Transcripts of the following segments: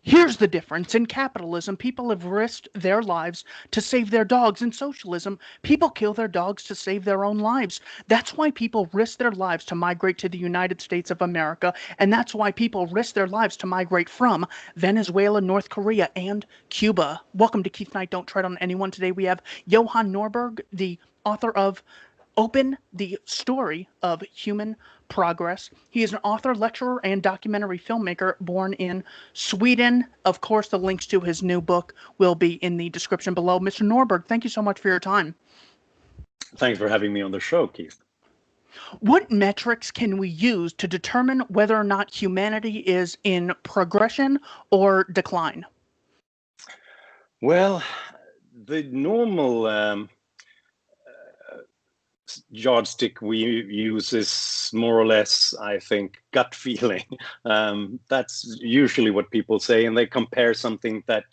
Here's the difference. In capitalism, people have risked their lives to save their dogs. In socialism, people kill their dogs to save their own lives. That's why people risk their lives to migrate to the United States of America, and that's why people risk their lives to migrate from Venezuela, North Korea, and Cuba. Welcome to Keith Knight Don't Tread on Anyone. Today we have Johan Norberg, the author of Open, the Story of Human Progress. He is an author, lecturer, and documentary filmmaker born in Sweden. Of course, the links to his new book will be in the description below. Mr. Norberg, thank you so much for your time. Thanks for having me on the show, Keith. What metrics can we use to determine whether or not humanity is in progression or decline? Well, the normal yardstick we use is more or less, I think, gut feeling. That's usually what people say, and they compare something that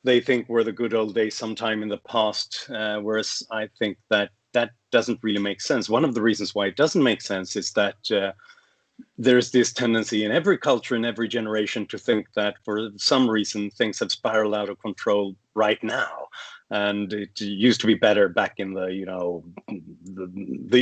they think were the good old days sometime in the past, whereas I think that that doesn't really make sense. One of the reasons why it doesn't make sense is that there's this tendency in every culture, in every generation, to think that for some reason things have spiraled out of control right now. And it used to be better back in the,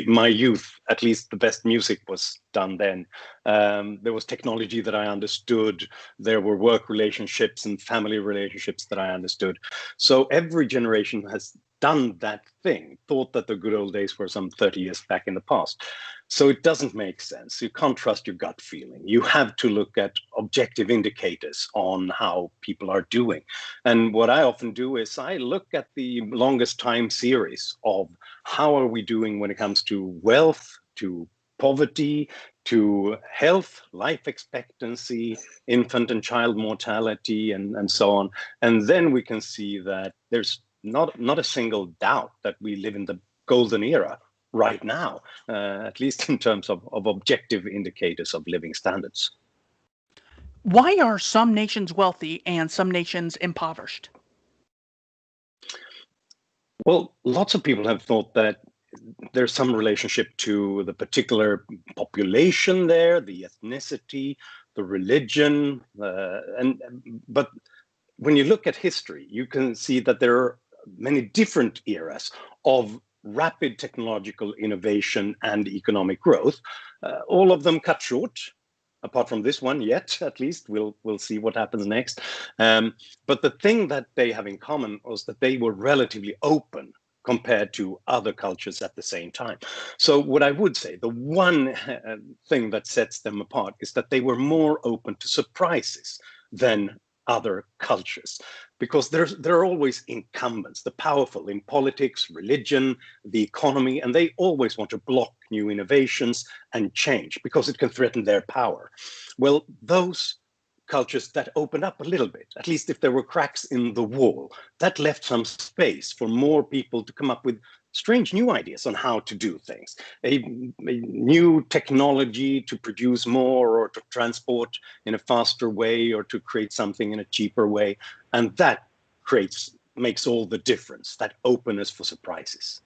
my youth. At least the best music was done then. There was technology that I understood. There were work relationships and family relationships that I understood. So every generation has done that thing, thought that the good old days were some 30 years back in the past. So it doesn't make sense. You can't trust your gut feeling. You have to look at objective indicators on how people are doing. And what I often do is I look at the longest time series of how are we doing when it comes to wealth, to poverty, to health, life expectancy, infant and child mortality, and so on. And then we can see that there's not a single doubt that we live in the golden era right now, at least in terms of objective indicators of living standards. Why are some nations wealthy and some nations impoverished? Well, lots of people have thought that there's some relationship to the particular population there, the ethnicity, the religion, but when you look at history, you can see that there are many different eras of rapid technological innovation and economic growth. All of them cut short, apart from this one yet, at least. We'll see what happens next. But the thing that they have in common was that they were relatively open compared to other cultures at the same time. So what I would say, the one thing that sets them apart is that they were more open to surprises than other cultures, because there are always incumbents, the powerful in politics, religion, the economy, and they always want to block new innovations and change because it can threaten their power. Well, those cultures that opened up a little bit, at least if there were cracks in the wall, that left some space for more people to come up with strange new ideas on how to do things, a new technology to produce more or to transport in a faster way or to create something in a cheaper way. And that makes all the difference, that openness for surprises.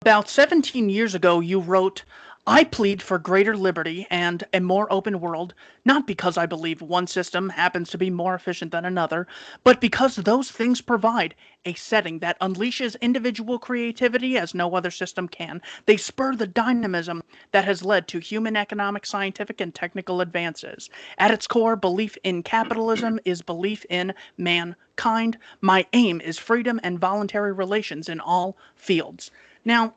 About 17 years ago, you wrote, I plead for greater liberty and a more open world, not because I believe one system happens to be more efficient than another, but because those things provide a setting that unleashes individual creativity as no other system can. They spur the dynamism that has led to human economic, scientific, and technical advances. At its core, belief in capitalism is belief in mankind. My aim is freedom and voluntary relations in all fields. Now,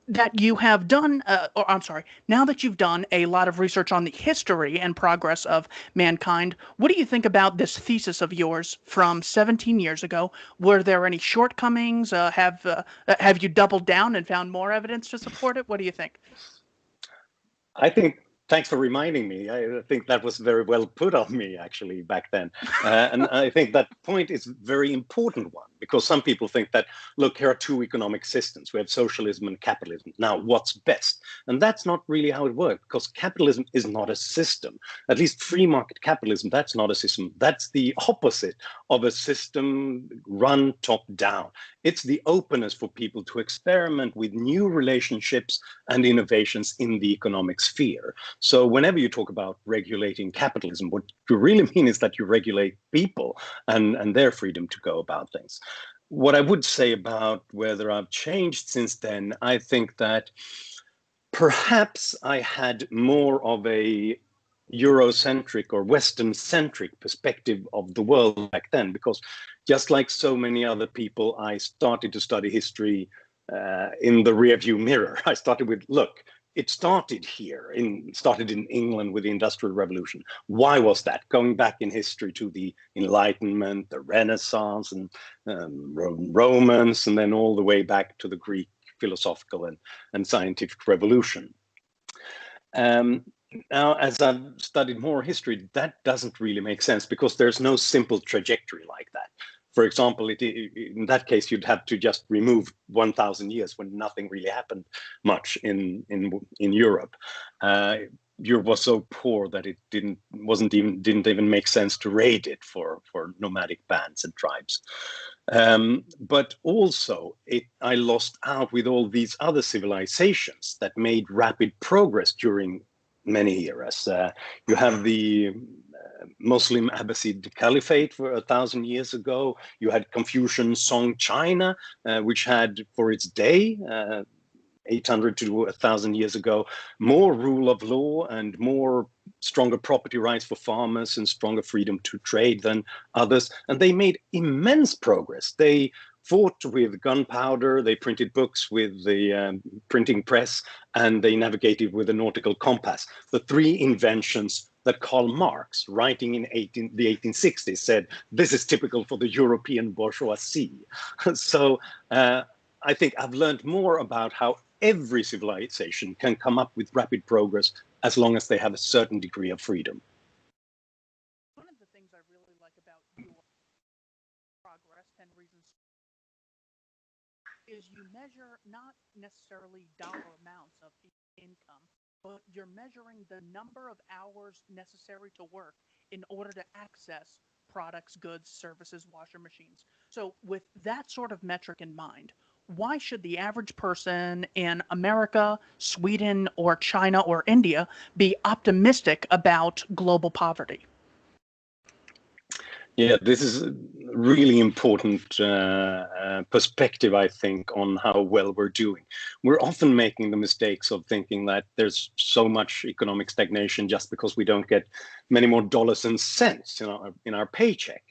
that you have done, or I'm sorry, now that you've done a lot of research on the history and progress of mankind, what do you think about this thesis of yours from 17 years ago? Were there any shortcomings? Have you doubled down and found more evidence to support it? What do you think? I think, thanks for reminding me. I think that was very well put on me, actually, back then. And I think that point is a very important one, because some people think that, look, here are two economic systems. We have socialism and capitalism. Now, what's best? And that's not really how it works, because capitalism is not a system. At least free market capitalism, that's not a system. That's the opposite of a system run top down. It's the openness for people to experiment with new relationships and innovations in the economic sphere. So whenever you talk about regulating capitalism, what you really mean is that you regulate people and their freedom to go about things. What I would say about whether I've changed since then, I think that perhaps I had more of a Eurocentric or Western-centric perspective of the world back then, because just like so many other people, I started to study history in the rearview mirror. I started with, look, it started here, started in England with the Industrial Revolution. Why was that? Going back in history to the Enlightenment, the Renaissance, and Romans, and then all the way back to the Greek philosophical and scientific revolution. Now, as I've studied more history, that doesn't really make sense, because there's no simple trajectory like that. For example, in that case, you'd have to just remove 1,000 years when nothing really happened much in Europe. Europe was so poor that it didn't even make sense to raid it for nomadic bands and tribes. But also, I lost out with all these other civilizations that made rapid progress during many eras. You have the Muslim Abbasid Caliphate for 1,000 years ago. You had Confucian Song China, which had for its day, 800 to 1,000 years ago, more rule of law and more stronger property rights for farmers and stronger freedom to trade than others. And they made immense progress. They fought with gunpowder, they printed books with the printing press, and they navigated with the nautical compass. The three inventions that Karl Marx, writing in the 1860s, said, this is typical for the European bourgeoisie. So I think I've learned more about how every civilization can come up with rapid progress as long as they have a certain degree of freedom. One of the things I really like about your progress, 10 reasons, is you measure not necessarily dollar amounts of income, but you're measuring the number of hours necessary to work in order to access products, goods, services, washer machines. So with that sort of metric in mind, why should the average person in America, Sweden, or China, or India be optimistic about global poverty? Yeah, this is a really important perspective, I think, on how well we're doing. We're often making the mistakes of thinking that there's so much economic stagnation just because we don't get many more dollars and cents in our paycheck.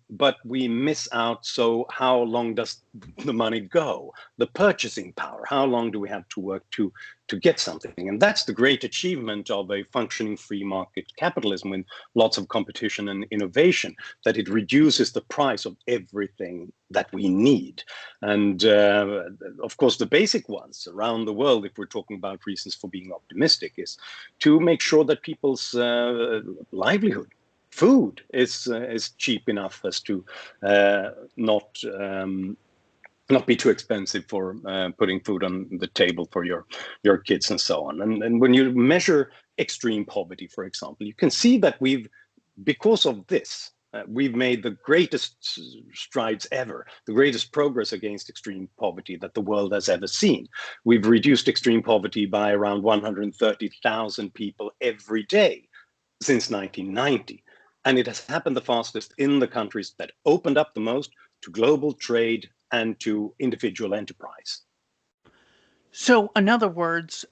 But we miss out. So how long does the money go? The purchasing power, how long do we have to work to get something? And that's the great achievement of a functioning free market capitalism with lots of competition and innovation, that it reduces the price of everything that we need. And of course, the basic ones around the world, if we're talking about reasons for being optimistic, is to make sure that people's livelihood, food is cheap enough as to not be too expensive for putting food on the table for your kids and so on. And when you measure extreme poverty, for example, you can see that because of this, we've made the greatest strides ever, the greatest progress against extreme poverty that the world has ever seen. We've reduced extreme poverty by around 130,000 people every day since 1990. And it has happened the fastest in the countries that opened up the most to global trade and to individual enterprise. So, in other words,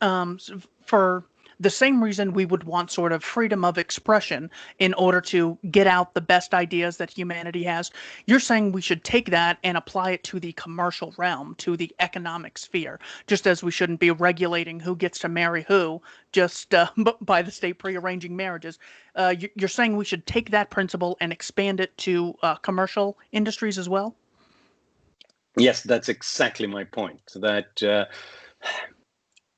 for the same reason we would want sort of freedom of expression in order to get out the best ideas that humanity has, you're saying we should take that and apply it to the commercial realm, to the economic sphere, just as we shouldn't be regulating who gets to marry who just by the state prearranging marriages. You're saying we should take that principle and expand it to commercial industries as well? Yes, that's exactly my point, that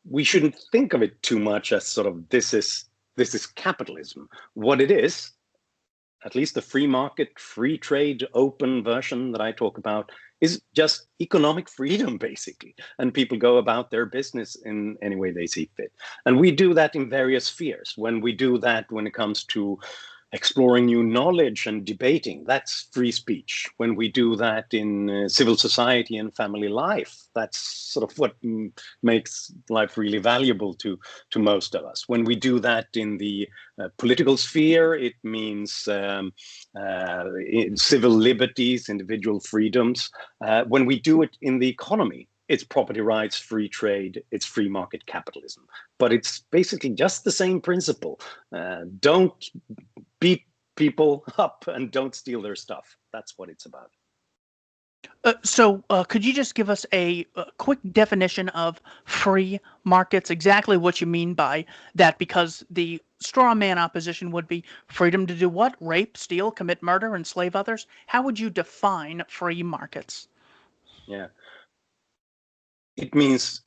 we shouldn't think of it too much as sort of this is capitalism. What it is at least the free market, free trade, open version that I talk about, is just economic freedom, basically. And people go about their business in any way they see fit. And we do that in various spheres. When we do that, when it comes to exploring new knowledge and debating, that's free speech. When we do that in civil society and family life, that's sort of what makes life really valuable to most of us. When we do that in the political sphere, it means civil liberties, individual freedoms. When we do it in the economy, it's property rights, free trade, it's free market capitalism. But it's basically just the same principle. Don't beat people up and don't steal their stuff. That's what it's about. So, could you just give us a quick definition of free markets, exactly what you mean by that? Because the straw man opposition would be freedom to do what? Rape, steal, commit murder, enslave others? How would you define free markets? Yeah. It means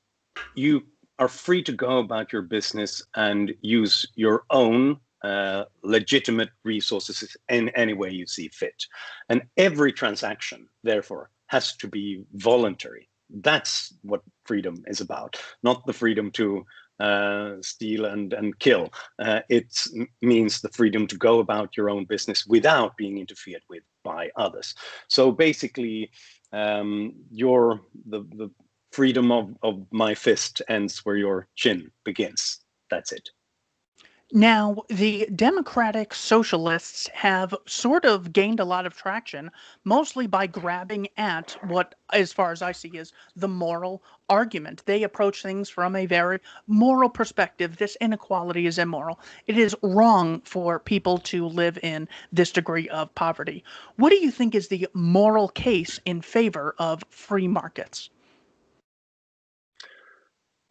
you are free to go about your business and use your own legitimate resources in any way you see fit. And every transaction, therefore, has to be voluntary. That's what freedom is about, not the freedom to steal and kill. It means the freedom to go about your own business without being interfered with by others. So basically, the freedom of my fist ends where your chin begins. That's it. Now, the Democratic Socialists have sort of gained a lot of traction, mostly by grabbing at what, as far as I see, is the moral argument. They approach things from a very moral perspective. This inequality is immoral. It is wrong for people to live in this degree of poverty. What do you think is the moral case in favor of free markets?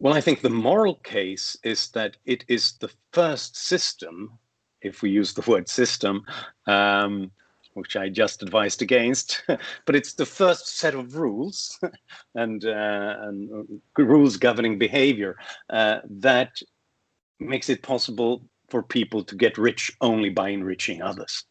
Well, I think the moral case is that it is the first system, if we use the word system, which I just advised against, but it's the first set of rules and rules governing behavior that makes it possible for people to get rich only by enriching others.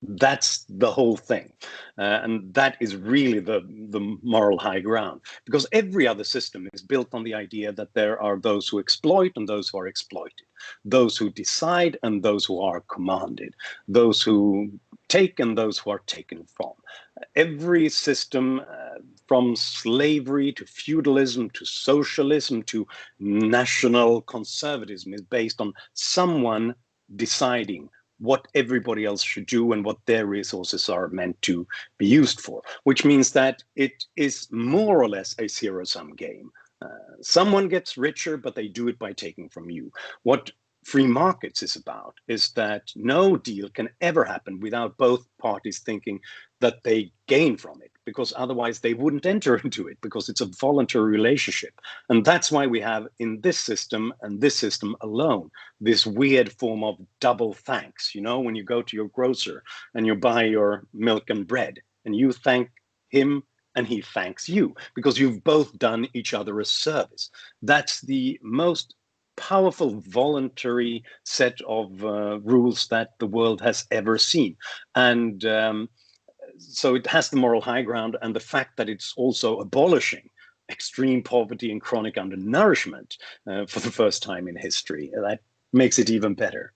That's the whole thing. And that is really the moral high ground, because every other system is built on the idea that there are those who exploit and those who are exploited, those who decide and those who are commanded, those who take and those who are taken from. Every system, from slavery to feudalism to socialism to national conservatism, is based on someone deciding what everybody else should do and what their resources are meant to be used for, which means that it is more or less a zero-sum game. Someone gets richer, but they do it by taking from you. What free markets is about is that no deal can ever happen without both parties thinking that they gain from it, because otherwise they wouldn't enter into it, because it's a voluntary relationship. And that's why we have in this system and this system alone this weird form of double thanks. You know, when you go to your grocer and you buy your milk and bread and you thank him and he thanks you because you've both done each other a service. That's the most powerful voluntary set of rules that the world has ever seen. And so it has the moral high ground, and the fact that it's also abolishing extreme poverty and chronic undernourishment for the first time in history, that makes it even better.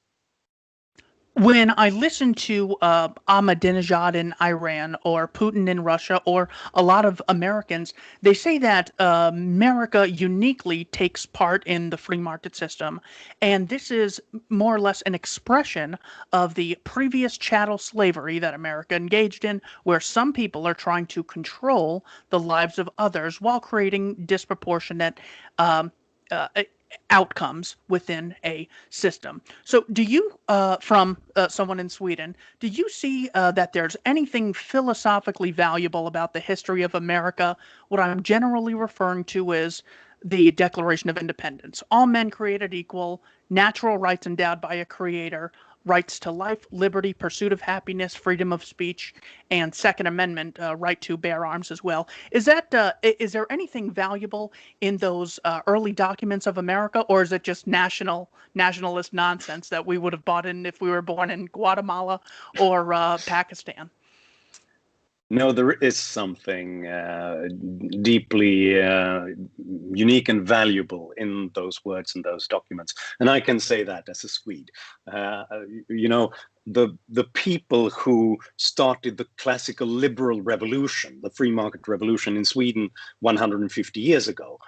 When I listen to Ahmadinejad in Iran or Putin in Russia or a lot of Americans, they say that America uniquely takes part in the free market system. And this is more or less an expression of the previous chattel slavery that America engaged in, where some people are trying to control the lives of others while creating disproportionate um, uh, outcomes within a system. So, do you, from someone in Sweden, do you see that there's anything philosophically valuable about the history of America? What I'm generally referring to is the Declaration of Independence. All men created equal, natural rights endowed by a creator, rights to life, liberty, pursuit of happiness, freedom of speech, and Second Amendment right to bear arms as well. Is there anything valuable in those early documents of America, or is it just nationalist nonsense that we would have bought in if we were born in Guatemala or Pakistan? No, there is something deeply unique and valuable in those words and those documents, and I can say that as a Swede. You know, the people who started the classical liberal revolution, the free market revolution in Sweden 150 years ago,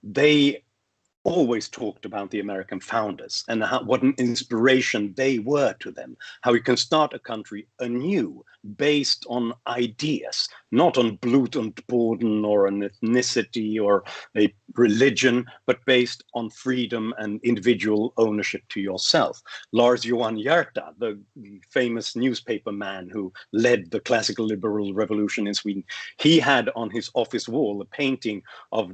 they always talked about the American founders and what an inspiration they were to them, how you can start a country anew based on ideas, not on Blut und Boden or an ethnicity or a religion, but based on freedom and individual ownership to yourself. Lars Johan Hierta, the famous newspaper man who led the classical liberal revolution in Sweden, he had on his office wall a painting of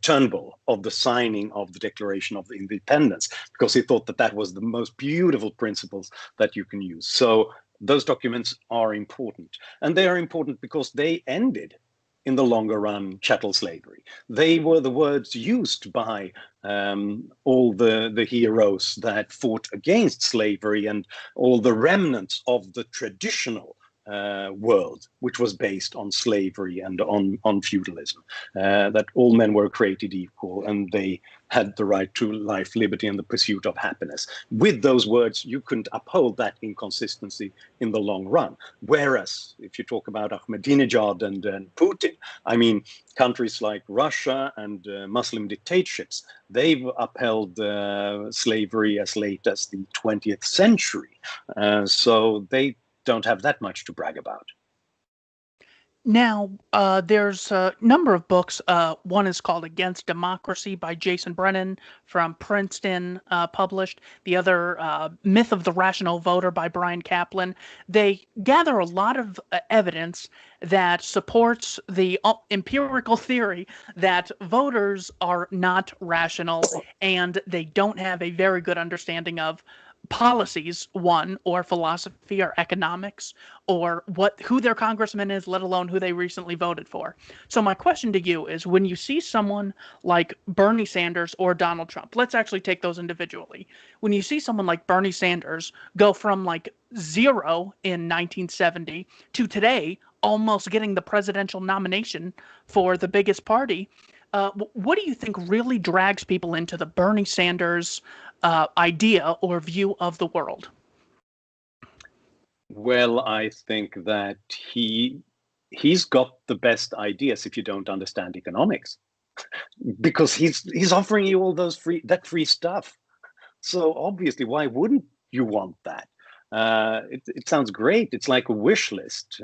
Turnbull, of the signing of the Declaration of Independence, because he thought that that was the most beautiful principles that you can use. So those documents are important, and they are important because they ended, in the longer run, chattel slavery. They were the words used by all the heroes that fought against slavery and all the remnants of the traditional world, which was based on slavery and on feudalism, that all men were created equal and they had the right to life, liberty, and the pursuit of happiness. With those words, you couldn't uphold that inconsistency in the long run. Whereas, if you talk about Ahmadinejad and Putin, I mean, countries like Russia and Muslim dictatorships, they've upheld slavery as late as the 20th century. So they don't have that much to brag about. Now, there's a number of books. One is called Against Democracy by Jason Brennan from Princeton, published. The other, Myth of the Rational Voter by Brian Kaplan. They gather a lot of evidence that supports the empirical theory that voters are not rational and they don't have a very good understanding of policies, one, or philosophy or economics, or who their congressman is, let alone who they recently voted for. So my question to you is, when you see someone like Bernie Sanders or Donald Trump, let's actually take those individually. When you see someone like Bernie Sanders go from like 0 in 1970 to today almost getting the presidential nomination for the biggest party, what do you think really drags people into the Bernie Sanders idea or view of the world? Well, I think that he's got the best ideas if you don't understand economics, because he's offering you all those free stuff. So obviously, why wouldn't you want that? It sounds great. It's like a wish list.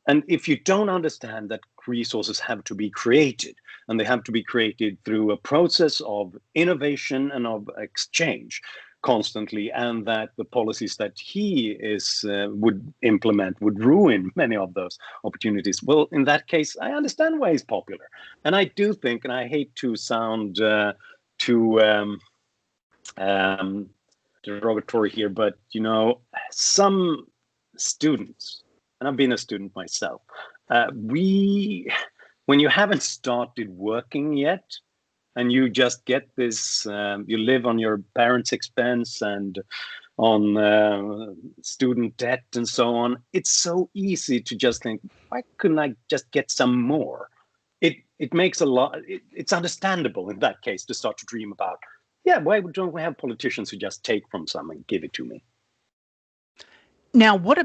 And if you don't understand that resources have to be created, and they have to be created through a process of innovation and of exchange constantly, and that the policies that he would implement would ruin many of those opportunities, well, in that case, I understand why he's popular. And I do think, and I hate to sound too derogatory here, but some students, and I've been a student myself, when you haven't started working yet, and you just get this, you live on your parents' expense and on student debt and so on, it's so easy to just think, why couldn't I just get some more? It makes a lot, it's understandable in that case to start to dream about, yeah, why don't we have politicians who just take from some and give it to me? Now, what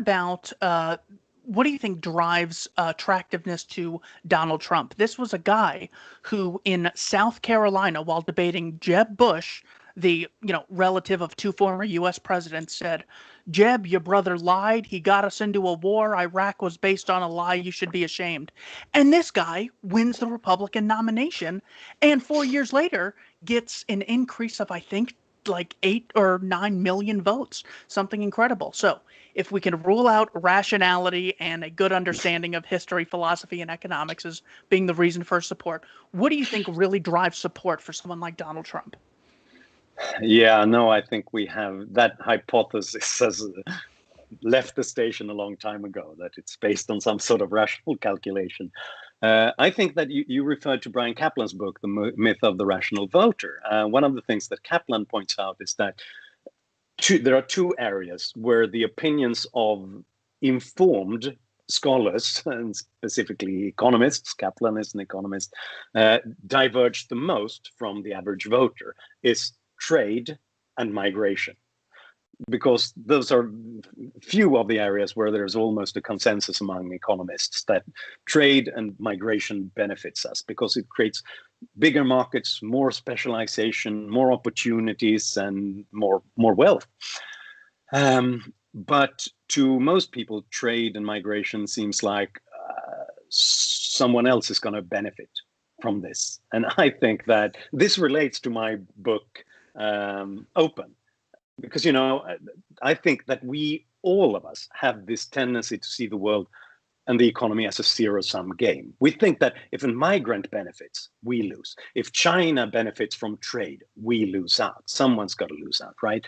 do you think drives attractiveness to Donald Trump? This was a guy who, in South Carolina, while debating Jeb Bush, the relative of two former U.S. presidents, said, "Jeb, your brother lied. He got us into a war. Iraq was based on a lie. You should be ashamed." And this guy wins the Republican nomination, and 4 years later gets an increase of, I think, like 8 or 9 million votes, something incredible. So if we can rule out rationality and a good understanding of history, philosophy, and economics as being the reason for support, what do you think really drives support for someone like Donald Trump? Yeah, no, I think we have that hypothesis has left the station a long time ago, that it's based on some sort of rational calculation. I think that you referred to Brian Kaplan's book, The Myth of the Rational Voter. One of the things that Kaplan points out is that there are two areas where the opinions of informed scholars, and specifically economists, Kaplan is an economist, diverge the most from the average voter, is trade and migration, because those are few of the areas where there's almost a consensus among economists that trade and migration benefits us because it creates bigger markets, more specialization, more opportunities, and more wealth. But to most people, trade and migration seems like someone else is going to benefit from this. And I think that this relates to my book, Open, because I think that all of us have this tendency to see the world and the economy as a zero-sum game. We think that if a migrant benefits, we lose. If China benefits from trade, we lose out. Someone's got to lose out, right?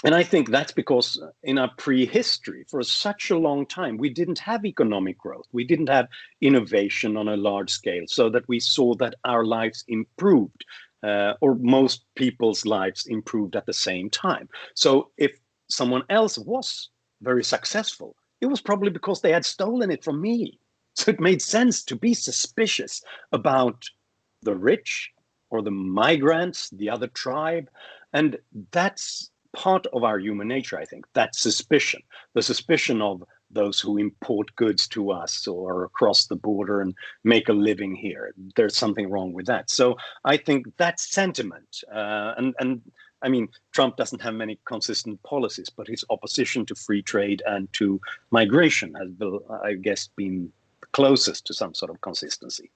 And I think that's because in our prehistory, for such a long time, we didn't have economic growth. We didn't have innovation on a large scale, so that we saw that our lives improved, or most people's lives improved at the same time. So if someone else was very successful, it was probably because they had stolen it from me. So it made sense to be suspicious about the rich or the migrants, the other tribe. And that's part of our human nature, I think, that suspicion, the suspicion of those who import goods to us or across the border and make a living here. There's something wrong with that. So I think that sentiment, and I mean, Trump doesn't have many consistent policies, but his opposition to free trade and to migration has, I guess, been closest to some sort of consistency.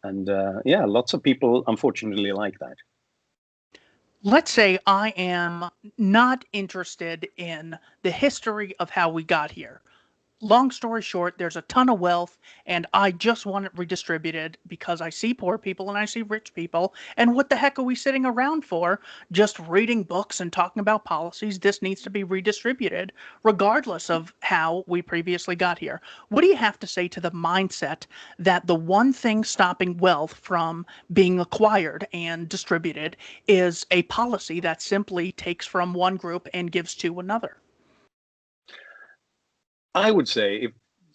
And yeah, lots of people, unfortunately, like that. Let's say I am not interested in the history of how we got here. Long story short, there's a ton of wealth, and I just want it redistributed because I see poor people and I see rich people. And what the heck are we sitting around for? Just reading books and talking about policies. This needs to be redistributed, regardless of how we previously got here. What do you have to say to the mindset that the one thing stopping wealth from being acquired and distributed is a policy that simply takes from one group and gives to another? I would say if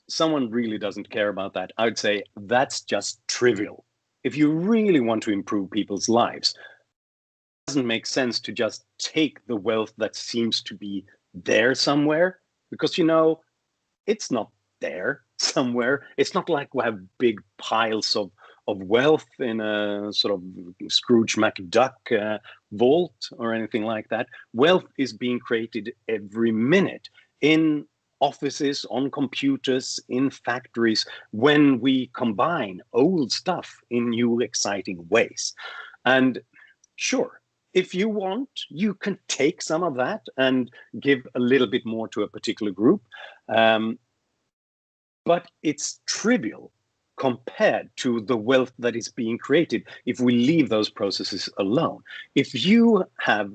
someone really doesn't care about that, I would say that's just trivial. If you really want to improve people's lives, it doesn't make sense to just take the wealth that seems to be there somewhere, because it's not there somewhere. It's not like we have big piles of wealth in a sort of Scrooge McDuck vault or anything like that. Wealth is being created every minute in offices, on computers, in factories, when we combine old stuff in new, exciting ways. And sure, if you want, you can take some of that and give a little bit more to a particular group. But it's trivial compared to the wealth that is being created if we leave those processes alone. If you have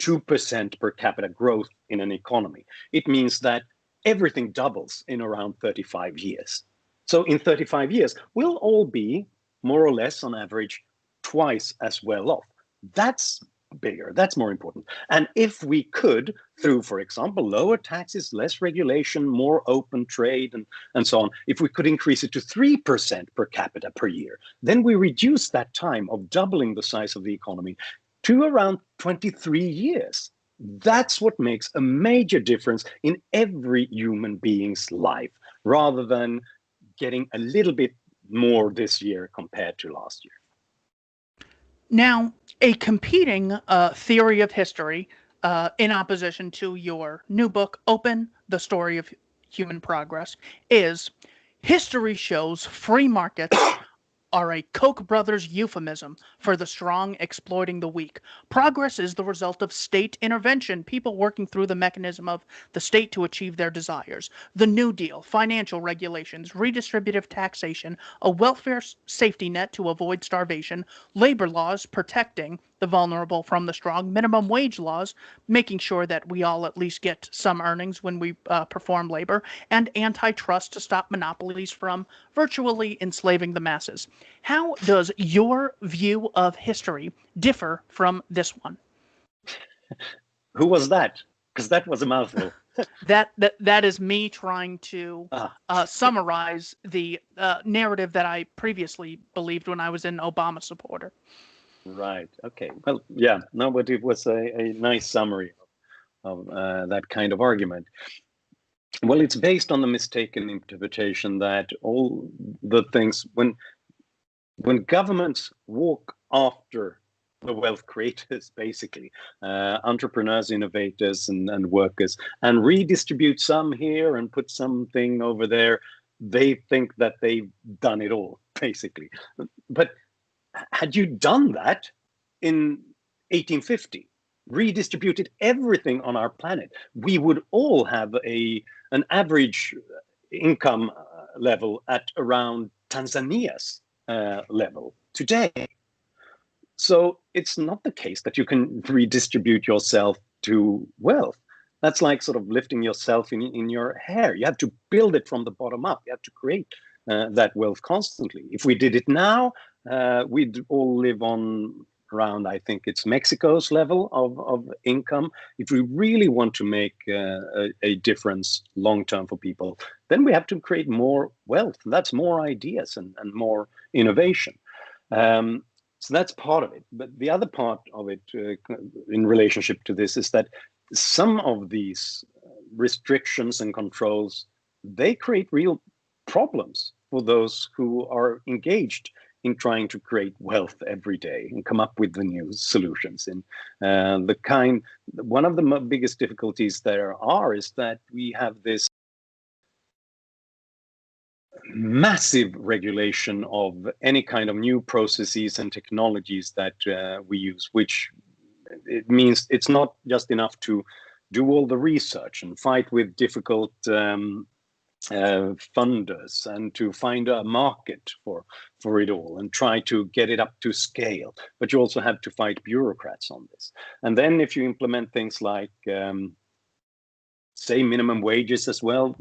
2% per capita growth in an economy, it means that everything doubles in around 35 years. So in 35 years, we'll all be more or less on average twice as well off. That's bigger, that's more important. And if we could, through, for example, lower taxes, less regulation, more open trade, and so on, if we could increase it to 3% per capita per year, then we reduce that time of doubling the size of the economy to around 23 years. That's what makes a major difference in every human being's life, rather than getting a little bit more this year compared to last year. Now, a competing theory of history in opposition to your new book, Open, The Story of Human Progress, is history shows free markets are a Koch brothers euphemism for the strong exploiting the weak. Progress is the result of state intervention, people working through the mechanism of the state to achieve their desires. The New Deal, financial regulations, redistributive taxation, a welfare safety net to avoid starvation, labor laws protecting the vulnerable from the strong, minimum wage laws, making sure that we all at least get some earnings when we perform labor, and antitrust to stop monopolies from virtually enslaving the masses. How does your view of history differ from this one? Who was that? Because that was a mouthful. That is me trying to Ah, summarize the narrative that I previously believed when I was an Obama supporter. right. Okay. Well, yeah. No, but it was a nice summary of that kind of argument. Well, it's based on the mistaken interpretation that all the things when governments walk after the wealth creators, basically, entrepreneurs, innovators, and workers, and redistribute some here and put something over there, they think that they've done it all, basically. But had you done that in 1850, redistributed everything on our planet, we would all have an average income level at around Tanzania's level today. So it's not the case that you can redistribute yourself to wealth. That's like sort of lifting yourself in your hair. You have to build it from the bottom up. You have to create that wealth constantly. If we did it now, we'd all live on around, I think it's Mexico's level of income. If we really want to make a difference long term for people, then we have to create more wealth. That's more ideas and more innovation. So that's part of it. But the other part of it in relationship to this is that some of these restrictions and controls, they create real problems for those who are engaged in trying to create wealth every day and come up with the new solutions. And one of the biggest difficulties there are is that we have this massive regulation of any kind of new processes and technologies that we use, which it means it's not just enough to do all the research and fight with difficult funders and to find a market for it all and try to get it up to scale. But you also have to fight bureaucrats on this. And then if you implement things like, say, minimum wages as well,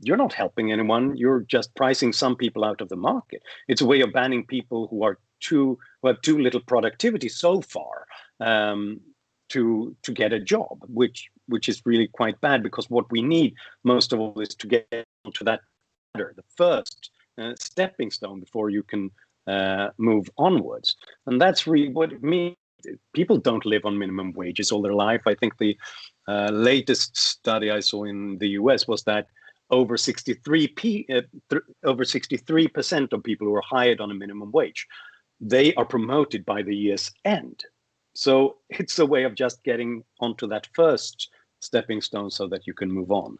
you're not helping anyone. You're just pricing some people out of the market. It's a way of banning people who have too little productivity so far to get a job, which is really quite bad, because what we need most of all is to get to that ladder, the first stepping stone before you can move onwards. And that's really what it means. People don't live on minimum wages all their life. I think the latest study I saw in the US was that over 63% of people who are hired on a minimum wage, they are promoted by the year's end. So it's a way of just getting onto that first stepping stone so that you can move on.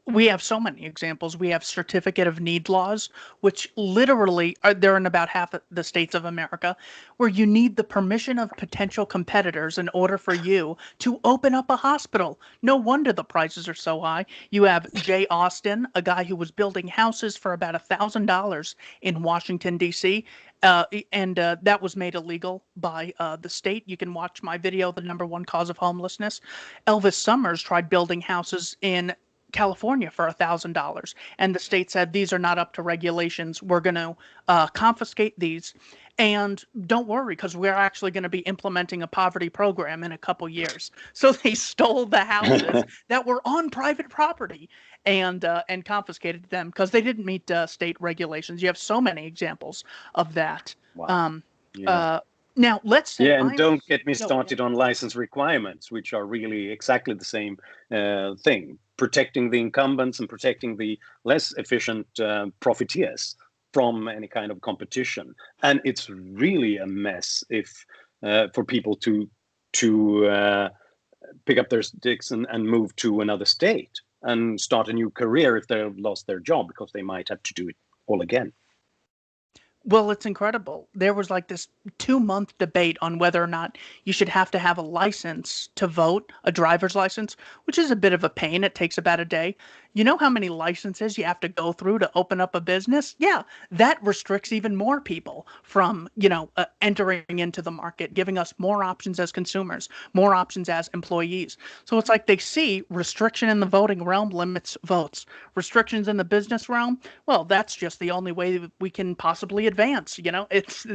We have so many examples. We have certificate of need laws, which literally are there in about half of the states of America, where you need the permission of potential competitors in order for you to open up a hospital. No wonder the prices are so high. You have Jay Austen, a guy who was building houses for about $1,000 in Washington, D.C. And that was made illegal by the state. You can watch my video, The Number One Cause of Homelessness. Elvis Summers tried building houses in California for $1,000, and the state said these are not up to regulations. We're going to confiscate these, and don't worry, because we're actually going to be implementing a poverty program in a couple years. So they stole the houses that were on private property and confiscated them because they didn't meet state regulations. You have so many examples of that. Wow. Now, let's say and don't get me started on license requirements, which are really exactly the same thing, protecting the incumbents and protecting the less efficient profiteers from any kind of competition. And it's really a mess if for people to pick up their sticks and move to another state and start a new career if they've lost their job, because they might have to do it all again. Well, it's incredible. There was like this 2-month debate on whether or not you should have to have a license to vote, a driver's license, which is a bit of a pain. It takes about a day. You know how many licenses you have to go through to open up a business? Yeah, that restricts even more people from, entering into the market, giving us more options as consumers, more options as employees. So it's like they see restriction in the voting realm limits votes. Restrictions in the business realm, well, that's just the only way that we can possibly advance. It's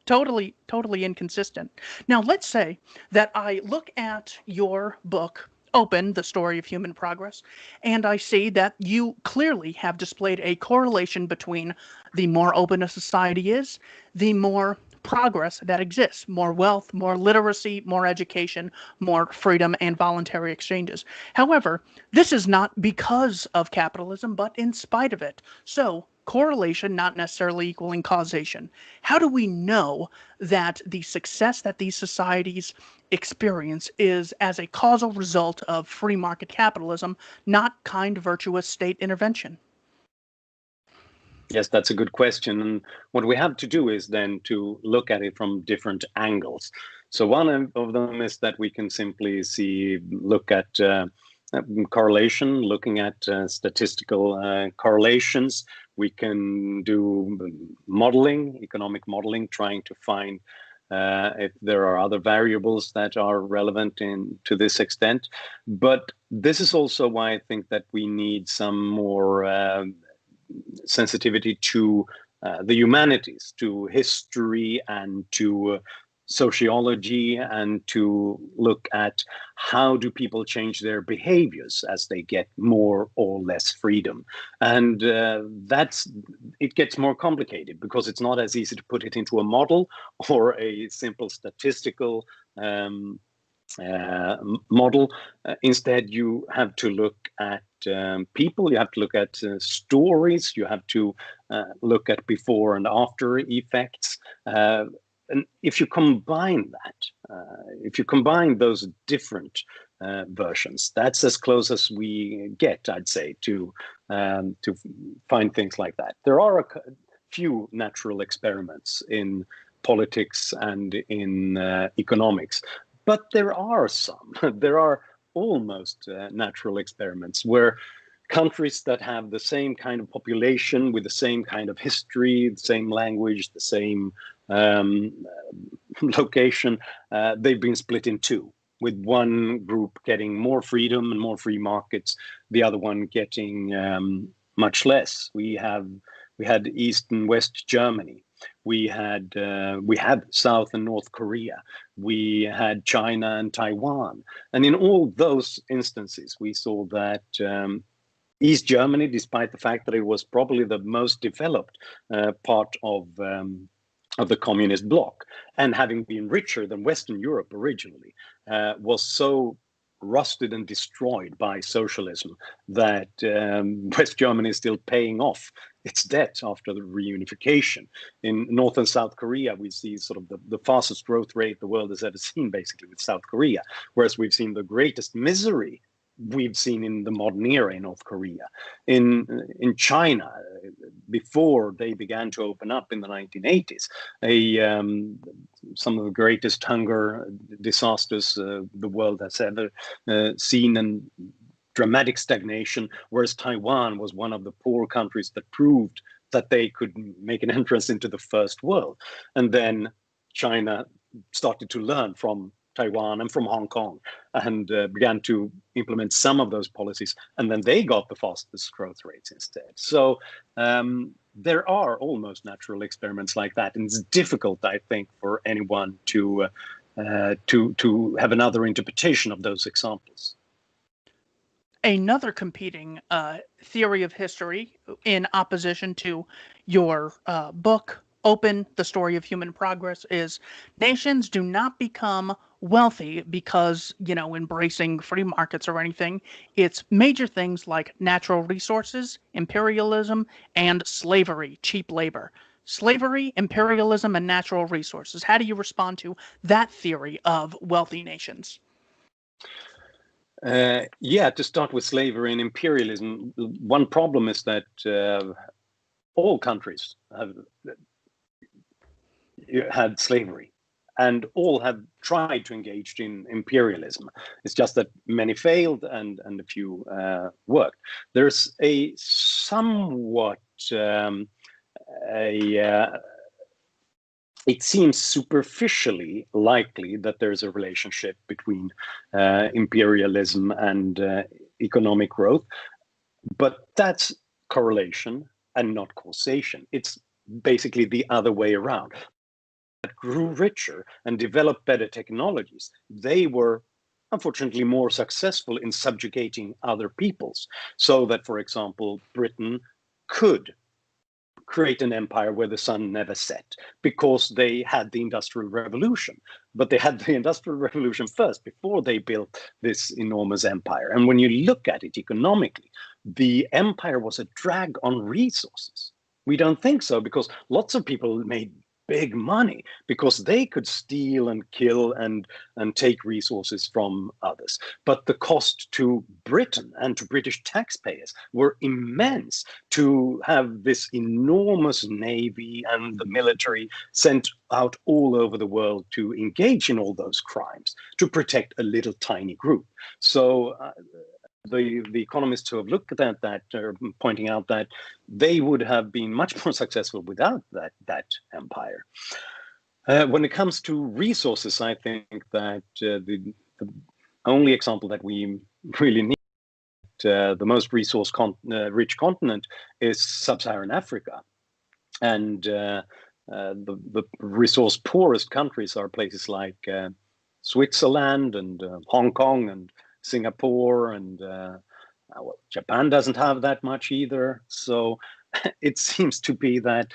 totally, totally inconsistent. Now, let's say that I look at your book, Open, the story of human progress, and I see that you clearly have displayed a correlation between the more open a society is, the more progress that exists, more wealth, more literacy, more education, more freedom, and voluntary exchanges. However, this is not because of capitalism, but in spite of it. So, correlation not necessarily equaling causation. How do we know that the success that these societies experience is as a causal result of free market capitalism, not kind, virtuous state intervention? Yes, that's a good question. And what we have to do is then to look at it from different angles. So one of them is that we can simply look at correlation, looking at statistical correlations. We can do modeling, economic modeling, trying to find if there are other variables that are relevant to this extent. But this is also why I think that we need some more sensitivity to the humanities, to history, and to sociology, and to look at how do people change their behaviors as they get more or less freedom. And it gets more complicated because it's not as easy to put it into a model or a simple statistical model. Instead, you have to look at people, you have to look at stories, you have to look at before and after effects. And if you combine if you combine those different versions, that's as close as we get, I'd say, to find things like that. There are a few natural experiments in politics and in economics, but there are some. There are almost natural experiments where countries that have the same kind of population with the same kind of history, the same language, the same location, they've been split in two, with one group getting more freedom and more free markets, the other one getting much less. We had East and West Germany. We had South and North Korea. We had China and Taiwan. And in all those instances, we saw that East Germany, despite the fact that it was probably the most developed part of the communist bloc, and having been richer than Western Europe originally, was so rusted and destroyed by socialism that West Germany is still paying off its debt after the reunification. In North and South Korea, we see sort of the fastest growth rate the world has ever seen, basically, with South Korea, whereas we've seen the greatest misery we've seen in the modern era in North Korea. In China, before they began to open up in the 1980s, some of the greatest hunger disasters the world has ever seen, and dramatic stagnation, whereas Taiwan was one of the poor countries that proved that they could make an entrance into the first world. And then China started to learn from Taiwan and from Hong Kong, and began to implement some of those policies, and then they got the fastest growth rates instead. So there are almost natural experiments like that, and it's difficult, I think, for anyone to have another interpretation of those examples. Another competing theory of history in opposition to your book, Open, the Story of Human Progress, is nations do not become wealthy because, embracing free markets or anything. It's major things like natural resources, imperialism, and slavery, cheap labor. Slavery, imperialism, and natural resources. How do you respond to that theory of wealthy nations? To start with slavery and imperialism, one problem is that all countries have had slavery. and all have tried to engage in imperialism. It's just that many failed and a few worked. There's a somewhat it seems superficially likely that there's a relationship between imperialism and economic growth, but that's correlation and not causation. It's basically the other way around. That grew richer and developed better technologies, they were unfortunately more successful in subjugating other peoples. So that, for example, Britain could create an empire where the sun never set because they had the Industrial Revolution. But they had the Industrial Revolution first before they built this enormous empire. And when you look at it economically, the empire was a drag on resources. We don't think so because lots of people made big money because they could steal and kill and take resources from others. But the cost to Britain and to British taxpayers were immense to have this enormous navy and the military sent out all over the world to engage in all those crimes to protect a little tiny group. So the economists who have looked at that are pointing out that they would have been much more successful without that empire. When it comes to resources, I think that the only example that we really need, the most resource rich continent is sub-Saharan Africa. And the resource poorest countries are places like Switzerland and Hong Kong and Singapore, and well, Japan doesn't have that much either. So it seems to be that,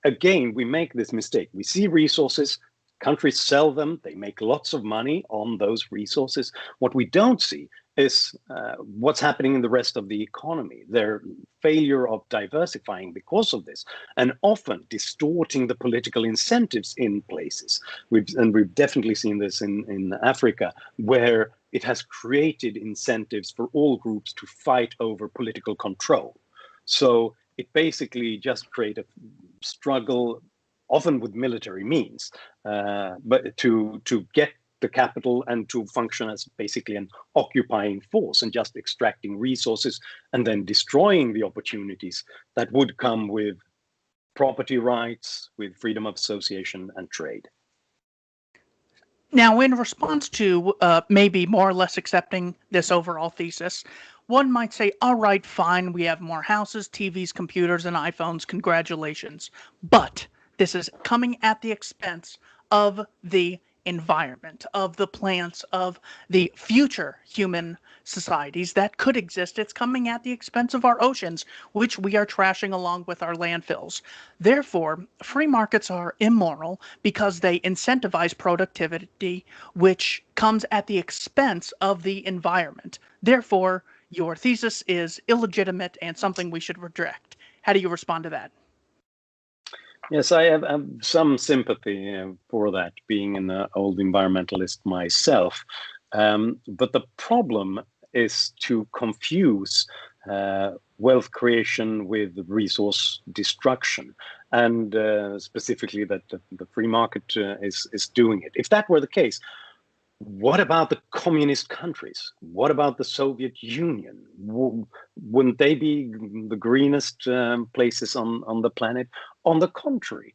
again, we make this mistake. We see resources, countries sell them, they make lots of money on those resources. What we don't see is what's happening in the rest of the economy, their failure of diversifying because of this, and often distorting the political incentives in places. We've definitely seen this in Africa, where it has created incentives for all groups to fight over political control. So it basically just created a struggle, often with military means, but to get the capital and to function as basically an occupying force and just extracting resources and then destroying the opportunities that would come with property rights, with freedom of association and trade. Now, in response to maybe more or less accepting this overall thesis, one might say, all right, fine, we have more houses, TVs, computers, and iPhones, congratulations. But this is coming at the expense of the environment, of the plants, of the future human societies that could exist. It's coming at the expense of our oceans, which we are trashing along with our landfills. Therefore, free markets are immoral because they incentivize productivity, which comes at the expense of the environment. Therefore, your thesis is illegitimate and something we should reject. How do you respond to that? Yes, I have some sympathy for that, being an old environmentalist myself. But the problem is to confuse wealth creation with resource destruction, and specifically that the free market is doing it. If that were the case, what about the communist countries? What about the Soviet Union? Wouldn't they be the greenest places on the planet? On the contrary,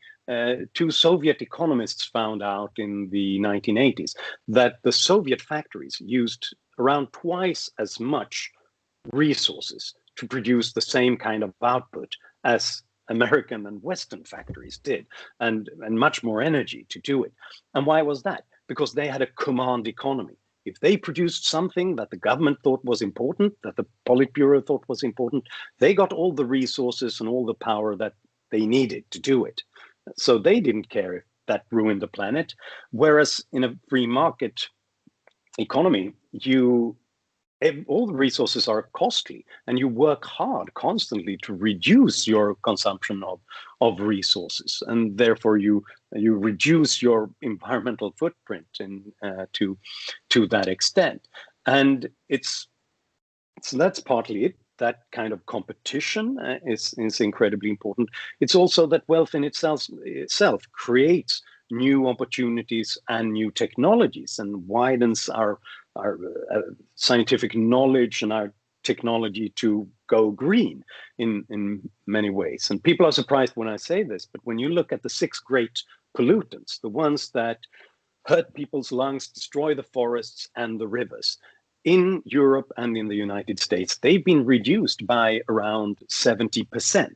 two Soviet economists found out in the 1980s that the Soviet factories used around twice as much resources to produce the same kind of output as American and Western factories did, and much more energy to do it. And why was that? Because they had a command economy. If they produced something that the government thought was important, that the Politburo thought was important, they got all the resources and all the power that they needed to do it. So they didn't care if that ruined the planet. Whereas in a free market economy, all the resources are costly, and you work hard constantly to reduce your consumption of resources, and therefore you reduce your environmental footprint to that extent. And so that's partly it. That kind of competition is incredibly important. It's also that wealth in itself creates new opportunities and new technologies, and widens our scientific knowledge and our technology to go green in many ways. And people are surprised when I say this, but when you look at the six great pollutants, the ones that hurt people's lungs, destroy the forests and the rivers, in Europe and in the United States, they've been reduced by around 70%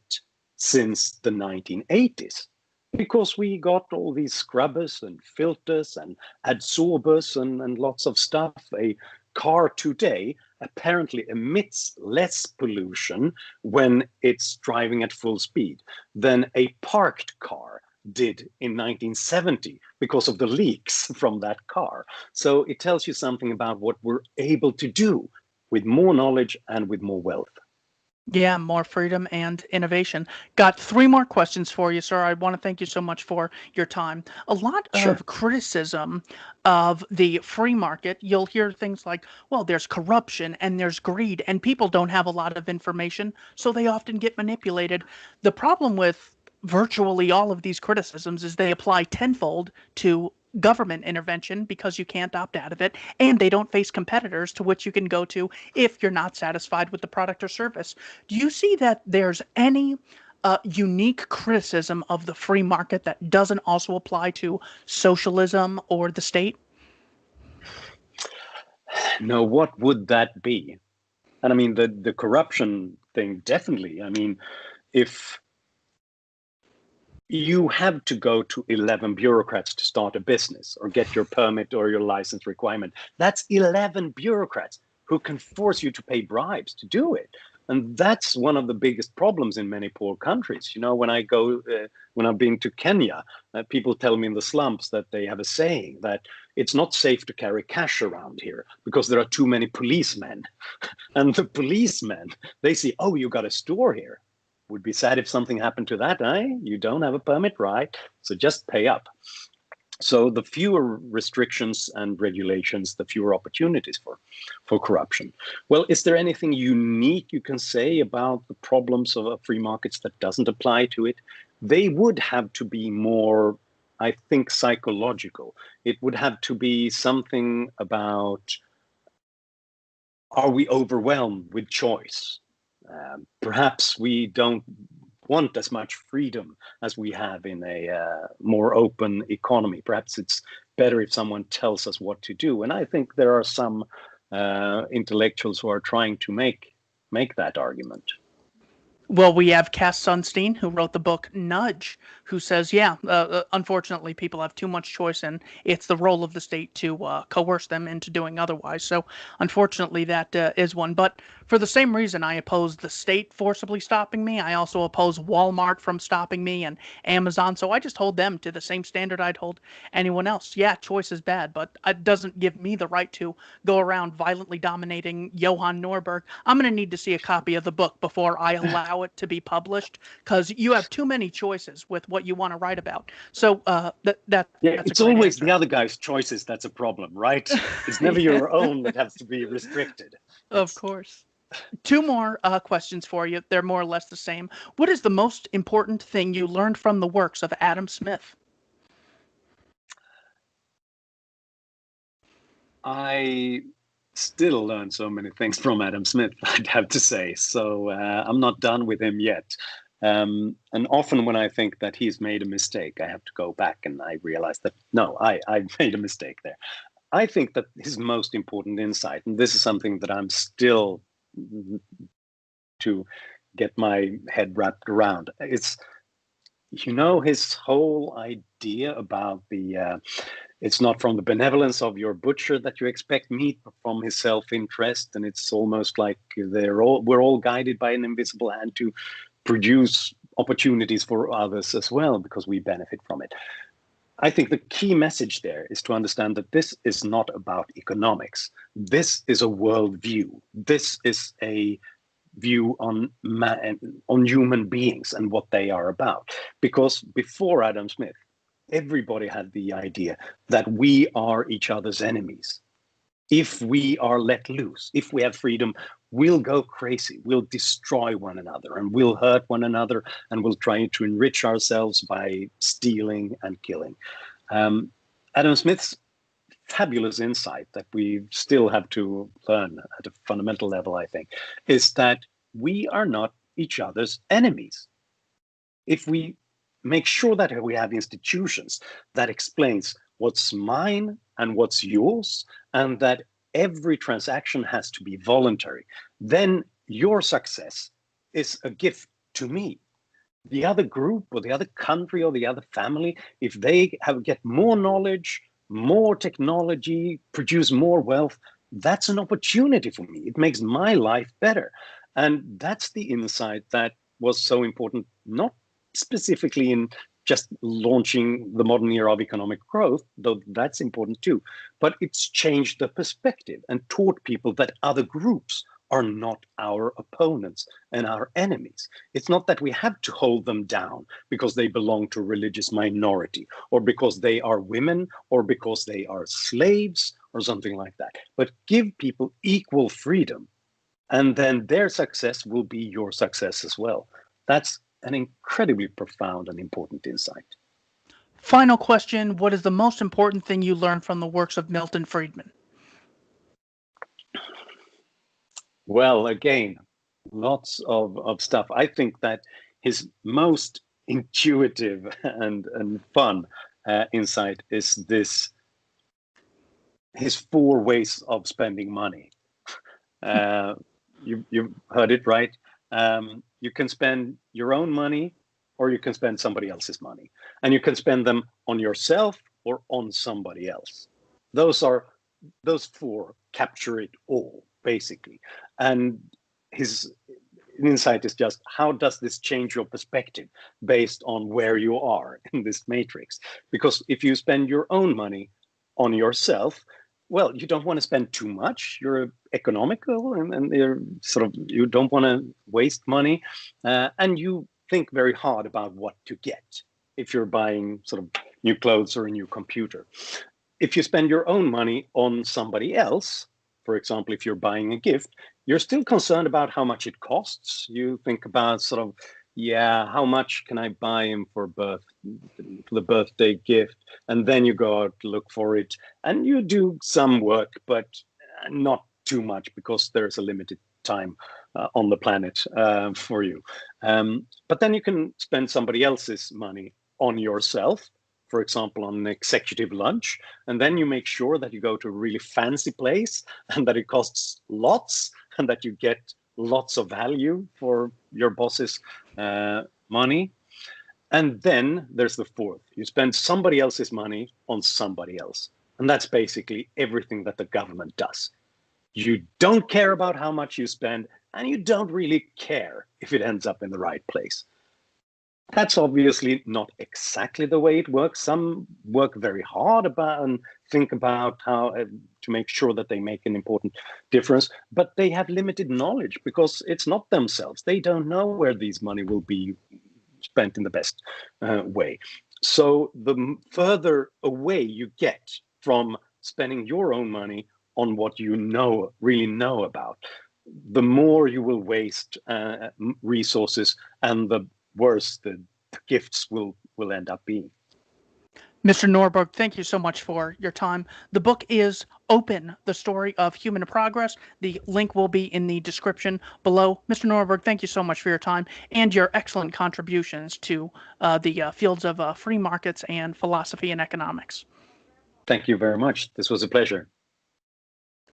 since the 1980s. Because we got all these scrubbers and filters and adsorbers and lots of stuff. A car today apparently emits less pollution when it's driving at full speed than a parked car did in 1970 because of the leaks from that car. So it tells you something about what we're able to do with more knowledge and with more wealth. Yeah, more freedom and innovation. Got three more questions for you, sir. I want to thank you so much for your time. A lot Sure. of criticism of the free market, you'll hear things like, well, there's corruption and there's greed, and people don't have a lot of information, so they often get manipulated. The problem with virtually all of these criticisms is they apply tenfold to government intervention because you can't opt out of it, and they don't face competitors to which you can go to if you're not satisfied with the product or service. Do you see that there's any unique criticism of the free market that doesn't also apply to socialism or the state? No, what would that be? And I mean, the corruption thing, definitely. I mean, if you have to go to 11 bureaucrats to start a business or get your permit or your license requirement, that's 11 bureaucrats who can force you to pay bribes to do it. And that's one of the biggest problems in many poor countries. You know, when I've been to Kenya, people tell me in the slums that they have a saying that it's not safe to carry cash around here because there are too many policemen. And the policemen, they see, oh, you got a store here. Would be sad if something happened to that, eh? You don't have a permit, right? So just pay up. So the fewer restrictions and regulations, the fewer opportunities for corruption. Well, is there anything unique you can say about the problems of free markets that doesn't apply to it? They would have to be more, I think, psychological. It would have to be something about, are we overwhelmed with choice? Perhaps we don't want as much freedom as we have in a more open economy. Perhaps it's better if someone tells us what to do. And I think there are some intellectuals who are trying to make that argument. Well, we have Cass Sunstein, who wrote the book Nudge, who says, yeah, unfortunately, people have too much choice, and it's the role of the state to coerce them into doing otherwise. So, unfortunately, that is one. But for the same reason I oppose the state forcibly stopping me, I also oppose Walmart from stopping me and Amazon. So I just hold them to the same standard I'd hold anyone else. Yeah, choice is bad, but it doesn't give me the right to go around violently dominating Johan Norberg. I'm going to need to see a copy of the book before I allow it to be published because you have too many choices with what you want to write about. So Yeah, that's a it's great always the answer. other guy's choices that's a problem, right? It's never your own that has to be restricted. Of It's course. Two more questions for you. They're more or less the same. What is the most important thing you learned from the works of Adam Smith? I still learn so many things from Adam Smith, I'd have to say. So I'm not done with him yet. And often when I think that he's made a mistake, I have to go back and I realize that no, I made a mistake there. I think that his most important insight, and this is something that I'm still to get my head wrapped around, it's his whole idea about the it's not from the benevolence of your butcher that you expect meat, but from his self-interest, and it's almost like we're all guided by an invisible hand to produce opportunities for others as well because we benefit from it. I think the key message there is to understand that this is not about economics. This is a worldview. This is a view on human beings and what they are about. Because before Adam Smith, everybody had the idea that we are each other's enemies. If we are let loose, if we have freedom, we'll go crazy. We'll destroy one another and we'll hurt one another and we'll try to enrich ourselves by stealing and killing. Um, Adam Smith's fabulous insight that we still have to learn at a fundamental level, I think, is that we are not each other's enemies. If we make sure that we have institutions that explains what's mine and what's yours, and that every transaction has to be voluntary, then your success is a gift to me. The other group or the other country or the other family, if they get more knowledge, more technology, produce more wealth, that's an opportunity for me. It makes my life better. And that's the insight that was so important, not specifically in just launching the modern era of economic growth, though that's important too, but it's changed the perspective and taught people that other groups are not our opponents and our enemies. It's not that we have to hold them down because they belong to a religious minority or because they are women or because they are slaves or something like that, but give people equal freedom, and then their success will be your success as well. That's an incredibly profound and important insight. Final question. What is the most important thing you learned from the works of Milton Friedman? Well, again, lots of stuff. I think that his most intuitive and fun insight is this: his four ways of spending money. Uh, you've heard it right. You can spend your own money, or you can spend somebody else's money, and you can spend them on yourself or on somebody else. Those four capture it all basically, and his insight is just, how does this change your perspective based on where you are in this matrix? Because if you spend your own money on yourself, well, you don't want to spend too much. You're economical, and you're sort of, you don't want to waste money, and you think very hard about what to get if you're buying sort of new clothes or a new computer. If you spend your own money on somebody else, for example, if you're buying a gift, you're still concerned about how much it costs. You think about sort of, yeah, how much can I buy him for the birthday gift? And then you go out to look for it, and you do some work, but not too much because there's a limited time on the planet for you. But then you can spend somebody else's money on yourself, for example, on an executive lunch, and then you make sure that you go to a really fancy place and that it costs lots and that you get lots of value for your boss's money. And then there's the fourth: you spend somebody else's money on somebody else. And that's basically everything that the government does. You don't care about how much you spend, and you don't really care if it ends up in the right place. That's obviously not exactly the way it works. Some work very hard about and think about how to make sure that they make an important difference, but they have limited knowledge because it's not themselves. They don't know where these money will be spent in the best way. So the further away you get from spending your own money on what you know, really know about, the more you will waste resources, and the worse the gifts will end up being. Mr. Norberg, thank you so much for your time. The book is Open, the Story of Human Progress. The link will be in the description below. Mr. Norberg, thank you so much for your time and your excellent contributions to the fields of free markets and philosophy and economics. Thank you very much. This was a pleasure.